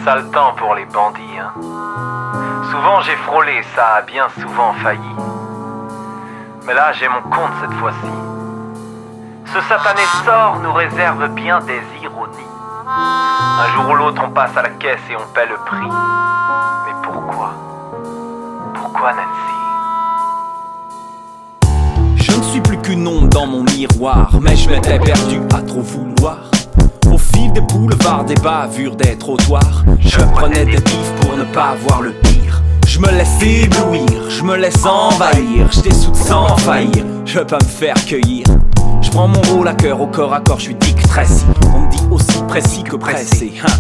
Sale temps pour les bandits, hein. Souvent j'ai frôlé, ça a bien souvent failli. Mais là j'ai mon compte cette fois-ci. Ce satané sort nous réserve bien des ironies. Un jour ou l'autre on passe à la caisse et on paie le prix. Mais pourquoi? Pourquoi Nancy? Je ne suis plus qu'une ombre dans mon miroir, mais je m'étais perdu à trop vouloir. Au fil des boulevards, des bavures, des trottoirs, je prenais des pifs pour ne pas voir le pire. Je me laisse éblouir, je me laisse envahir, je t'essoude sans faillir, je veux pas me faire cueillir. Je prends mon rôle à cœur, au corps à corps, je suis Dick Tracy. On me dit aussi précis que pressé, hein.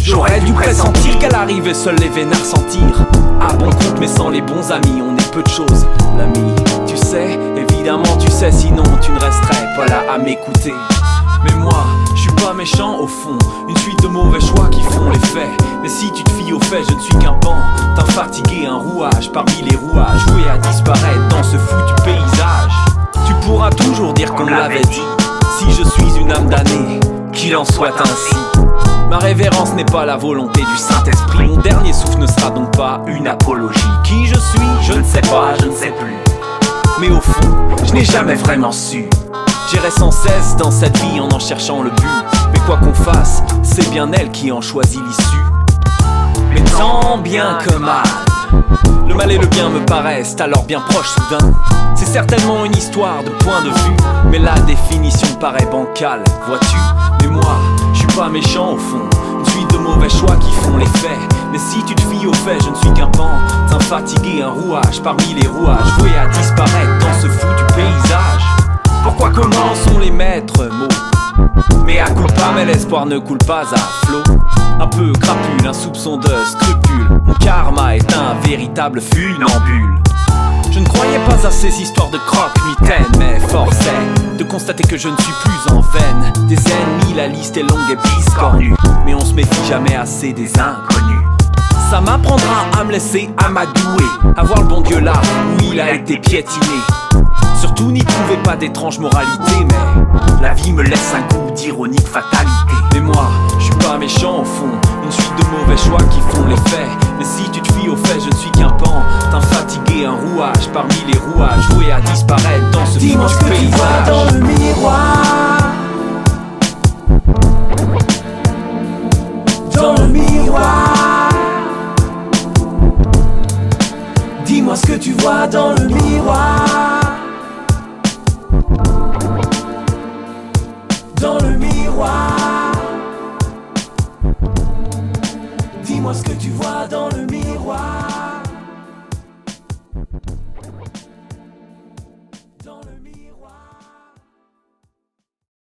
J'aurais dû pressentir qu'elle arrivait, seuls les vénards sentir. À bon compte mais sans les bons amis, on est peu de choses. L'ami, tu sais, évidemment tu sais, sinon tu ne resterais pas là à m'écouter. Mais moi, je suis pas méchant au fond, une suite de mauvais choix qui font les faits. Mais si tu te fies aux faits, je ne suis qu'un pan, t'as fatigué un rouage parmi les rouages, voué à disparaître dans ce foutu paysage. Tu pourras toujours dire qu'on me l'avait dit, si je suis une âme damnée, qu'il en soit ainsi. Ma révérence n'est pas la volonté du Saint-Esprit, mon dernier souffle ne sera donc pas une apologie. Qui je suis, je ne sais pas, je ne sais plus. Mais au fond, je n'ai jamais vraiment su. J'irai sans cesse dans cette vie en cherchant le but. Mais quoi qu'on fasse, c'est bien elle qui en choisit l'issue. Mais tant bien que mal, le mal et le bien me paraissent alors bien proches soudain. C'est certainement une histoire de point de vue, mais la définition paraît bancale, vois-tu. Mais moi, je suis pas méchant au fond, une suite de mauvais choix qui font les faits. Mais si tu te fies aux faits, je ne suis qu'un pan, d'un fatigué, un rouage parmi les rouages, voué à disparaître dans ce foutu paysage. Pourquoi, comment sont les maîtres mots? Mais à culpa, mais l'espoir ne coule pas à flot. Un peu crapule, un soupçon de scrupule, mon karma est un véritable funambule. Je ne croyais pas à ces histoires de croque-mitaine, mais force est de constater que je ne suis plus en veine. Des ennemis, la liste est longue et biscornue, mais on se méfie jamais assez des inconnus. Ça m'apprendra à me laisser amadouer, à voir le bon Dieu là où il a été piétiné. Surtout n'y trouvez pas d'étrange moralité, mais la vie me laisse un goût d'ironique fatalité. Mais moi, je suis pas méchant au fond, une suite de mauvais choix qui font les faits. Mais si tu te fies aux faits, je ne suis qu'un pan, d'un fatigué, un rouage parmi les rouages, voué à disparaître dans ce dis-moi ce que paysage. tu vois dans le miroir. Dans le miroir. Dis-moi ce que tu vois dans le miroir. Dans le miroir. Dis-moi ce que tu vois dans le miroir.